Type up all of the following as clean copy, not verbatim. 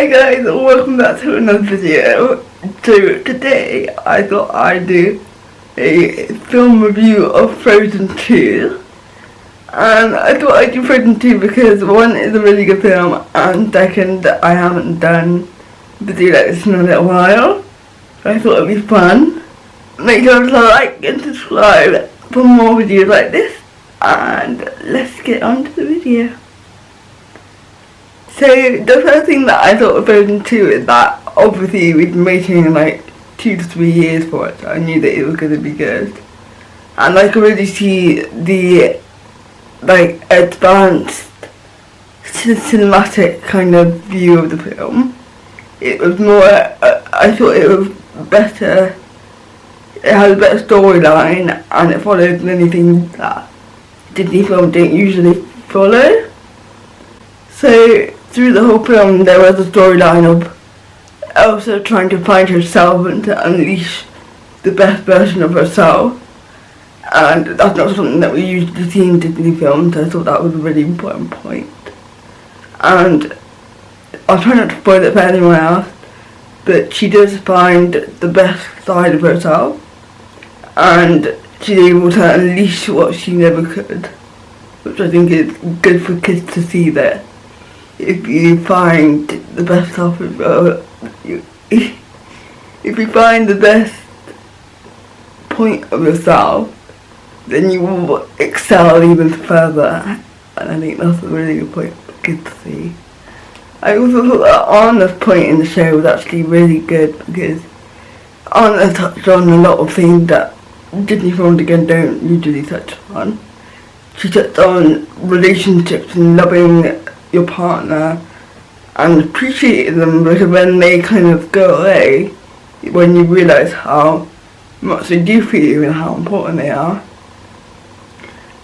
Hi guys, welcome back to another video. So today I thought I'd do a film review of Frozen 2. And I thought I'd do Frozen 2 because one, is a really good film, and second, I haven't done a video like this in a little while. So I thought it'd be fun. Make sure to like and subscribe for more videos like this. And let's get on to the video. So the first thing that I thought of Frozen 2 is that obviously we've been waiting like 2 to 3 years for it, so I knew that it was going to be good. And I could really see the like advanced cinematic kind of view of the film. It was more, I thought it was better, it had a better storyline and it followed anything that Disney films don't usually follow. So through the whole film there was a storyline of Elsa trying to find herself and to unleash the best version of herself, and that's not something that we usually see in Disney films, so I thought that was a really important point. And I'll try not to spoil it for anyone else, but she does find the best side of herself and she's able to unleash what she never could, which I think is good for kids to see that if you find the best half of if you find the best point of yourself, then you will excel even further, and I think that's a really good point for kids to see. I also thought that Anna's point in the show was actually really good because Anna touched on a lot of things that Disney films again don't usually touch on. She touched on relationships and loving your partner and appreciating them, because when they kind of go away, when you realise how much they do for you and how important they are.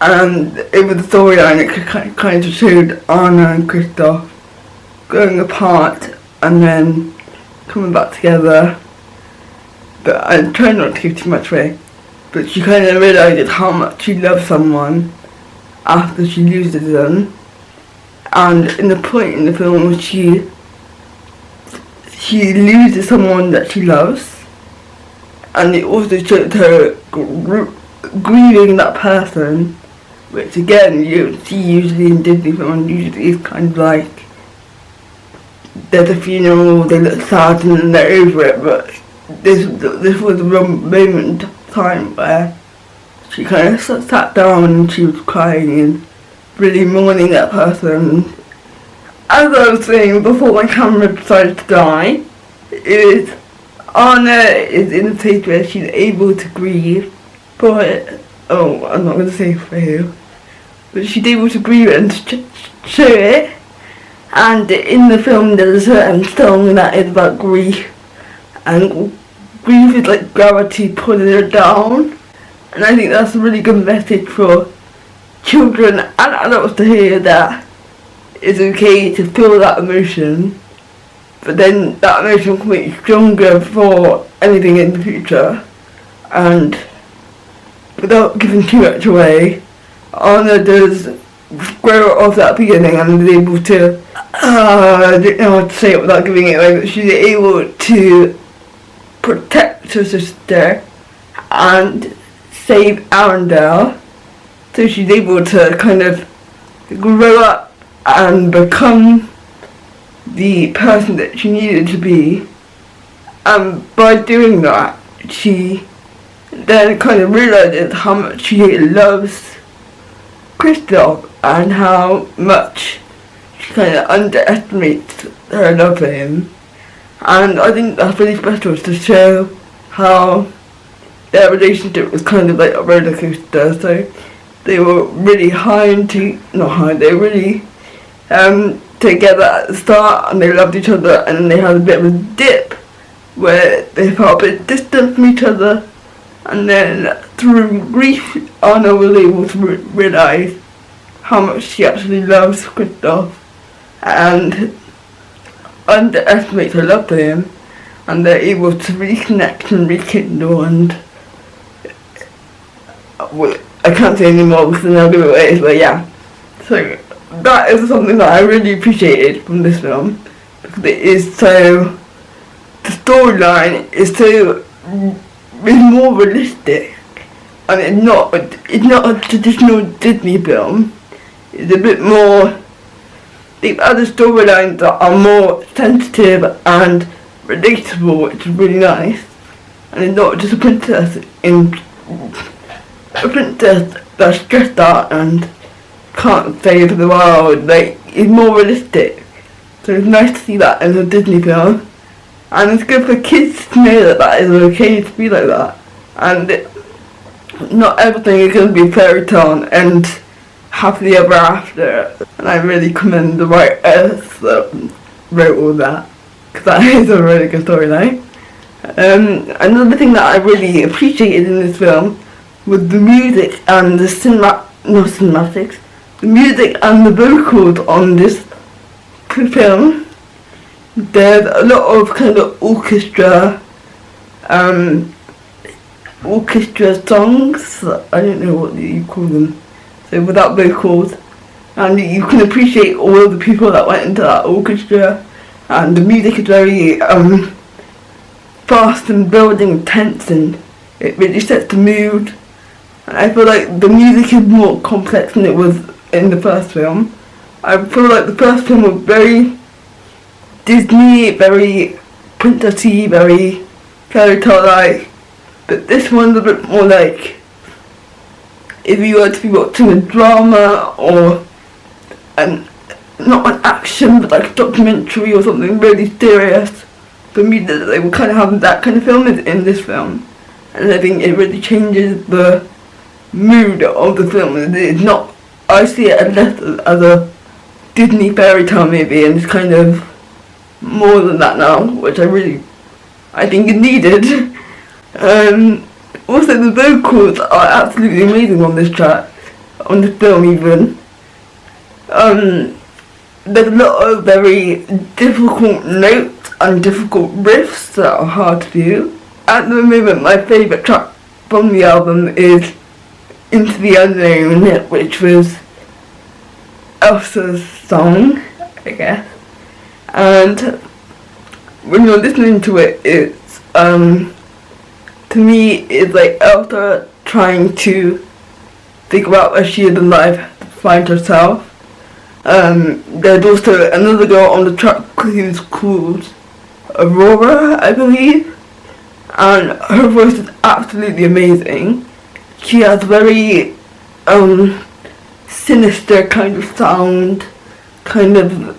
And over the storyline it kind of showed Anna and Kristoff going apart and then coming back together, but I'm trying not to give too much away, but she kind of realises how much she loves someone after she loses them. And in the point in the film she loses someone that she loves, and it also shows her grieving that person, which again you see usually in Disney films. Usually it's kind of like there's a funeral, they look sad and then they're over it, but this was a real moment of time where she kind of sat down and she was crying and really mourning that person. As I was saying before my camera decided to die, Anna is in a stage where she's able to grieve for it. Oh, I'm not going to say for who, but she's able to grieve and show it. And in the film there's a certain song that is about grief, and grief is like gravity pulling her down, and I think that's a really good message for children and adults to hear, that it's okay to feel that emotion, but then that emotion can make you stronger for anything in the future. And without giving too much away, Anna does grow off that beginning and is able to, I don't know how to say it without giving it away, but she's able to protect her sister and save Arendelle. So she's able to kind of grow up and become the person that she needed to be. And by doing that, she then kind of realizes how much she loves Kristoff and how much she kind of underestimates her love for him. And I think that's really special to show how their relationship was kind of like a roller coaster. So they were really they were really together at the start, and they loved each other, and then they had a bit of a dip where they felt a bit distant from each other, and then through grief Anna was able to realise how much she actually loves Kristoff and underestimates her love for him, and they're able to reconnect and rekindle. And I can't say any more because then I'll give it away, but yeah. So that is something that I really appreciated from this film, because it is so, the storyline is so, is more realistic, and it's not a traditional Disney film. It's a bit more, the other storylines that are more sensitive and relatable, which is really nice. And it's not just a princess that's stressed out and can't save the world. Like, it's more realistic. So it's nice to see that in a Disney film. And it's good for kids to know that that is okay to be like that. And not everything is going to be fairy tale and happily ever after. And I really commend the writers that wrote all that, because that is a really good storyline. Another thing that I really appreciated in this film was the music and the the music and the vocals on this film. There's a lot of kind of orchestra songs, I don't know what you call them, so without vocals, and you can appreciate all of the people that went into that orchestra, and the music is very fast and building tense, and it really sets the mood. And I feel like the music is more complex than it was in the first film. I feel like the first film was very Disney, very princessy, very fairy tale-like, but this one's a bit more like if you were to be watching a drama or not an action but like a documentary or something really serious. The music that they will kind of have that kind of film is in this film, and I think it really changes the mood of the film. It's not, I see it less as a Disney fairy tale movie, and it's kind of more than that now, which I think is needed. Also the vocals are absolutely amazing on this track, on the film even. There's a lot of very difficult notes and difficult riffs that are hard to do. At the moment, my favourite track from the album is Into the Unknown, which was Elsa's song, I guess. And when you're listening to it, it's, to me, it's like Elsa trying to figure out where she is in life, to find herself. There's also another girl on the track who's called Aurora, I believe, and her voice is absolutely amazing. She has very sinister kind of sound, kind of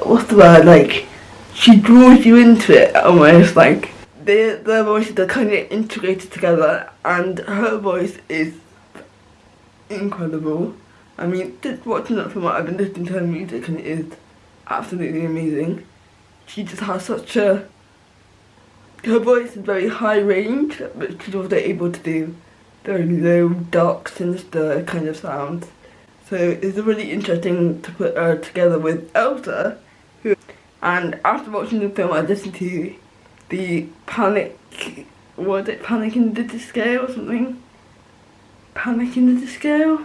what's the word, like she draws you into it almost, like their voices are kind of integrated together, and her voice is incredible. I mean, just watching that film, I've been listening to her music and it is absolutely amazing. She just has her voice is very high range, but she's also able to do very low, dark, sinister kind of sounds. So it's really interesting to put her together with Elsa, and after watching the film I listened to the Panic in the Disco or something? Panic in the Disco?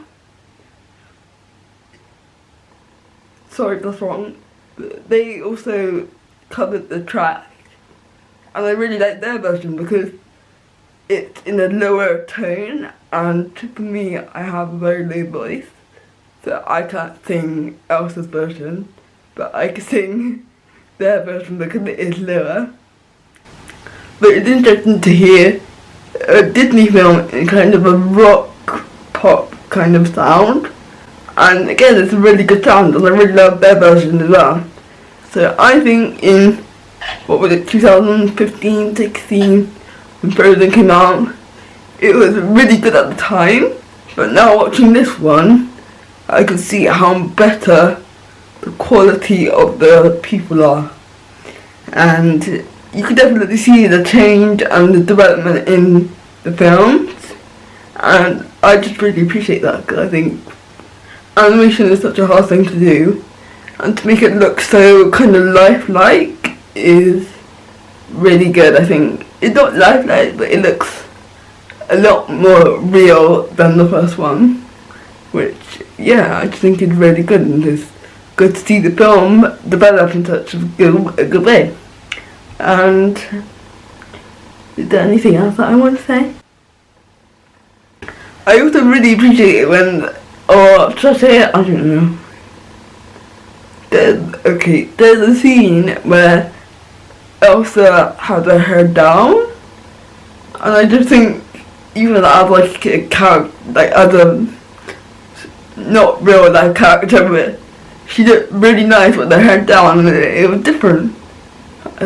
Sorry, that's wrong. But they also covered the track, and I really like their version because it's in a lower tone, and for me, I have a very low voice, so I can't sing Elsa's version, but I can sing their version because it is lower. But it's interesting to hear a Disney film in kind of a rock pop kind of sound. And again, it's a really good sound, and I really love their version as well. So I think in, what was it, 2015, 16, when Frozen came out, it was really good at the time. But now watching this one, I can see how better the quality of the people are. And you can definitely see the change and the development in the films. And I just really appreciate that, because I think animation is such a hard thing to do, and to make it look so kind of lifelike is really good. I think it's not lifelike, but it looks a lot more real than the first one, which, yeah, I just think is really good and is good to see the film develop in such a good way. And is there anything else that I want to say? I also really appreciate it when, or should I say it? I don't know. There's a scene where Elsa had her hair down, and I just think even as like a character, like as a not real life character, but she looked really nice with her hair down, and it was different.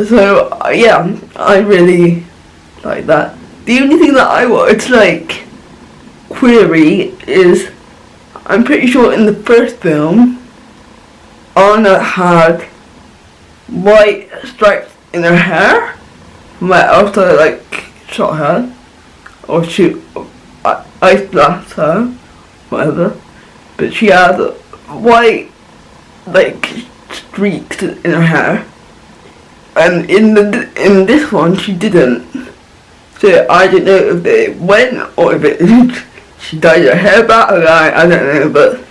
So yeah, I really like that. The only thing that I would like query is, I'm pretty sure in the first film Anna had white stripes in her hair where Elsa like shot her or shoot ice blast her, whatever, but she had white like streaks in her hair, and in this one she didn't. So I don't know if it went or if it she dyed her hair back, or I don't know, but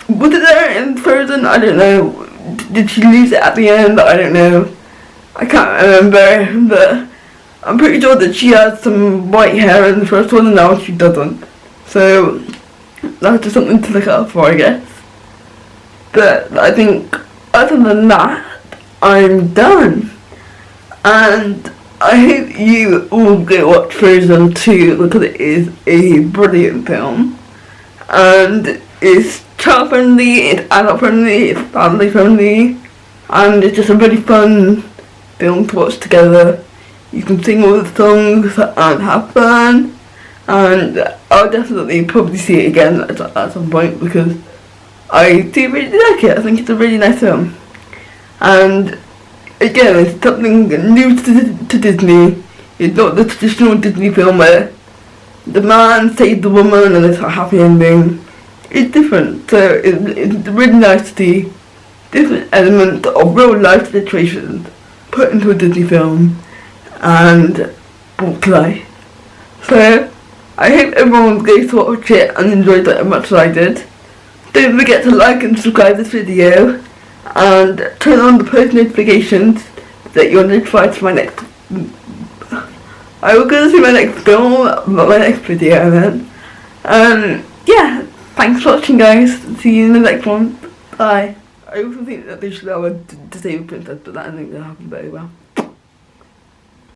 was it there in Frozen? I don't know. Did she lose it at the end? I don't know. I can't remember, but I'm pretty sure that she had some white hair in the first one and now she doesn't. So that's just something to look out for, I guess. But I think other than that, I'm done. And I hope you all go watch Frozen 2 because it is a brilliant film. And it's child friendly, it's adult friendly, it's family friendly, and it's just a really fun film to watch together. You can sing all the songs and have fun, and I'll definitely probably see it again at some point because I do really like it. I think it's a really nice film, and again, it's something new to Disney. It's not the traditional Disney film where the man saves the woman and it's a happy ending. It's different, so it's really nice to see different elements of real life situations put into a Disney film and brought to life. So I hope everyone goes to watch it and enjoyed it as much as I did. Don't forget to like and subscribe this video and turn on the post notifications so that you're notified for my next. I will go to see my next film, my next video then. Yeah, thanks for watching guys, see you in the next one, bye. I also think that they should have a disabled princess, but that I think will happen very well.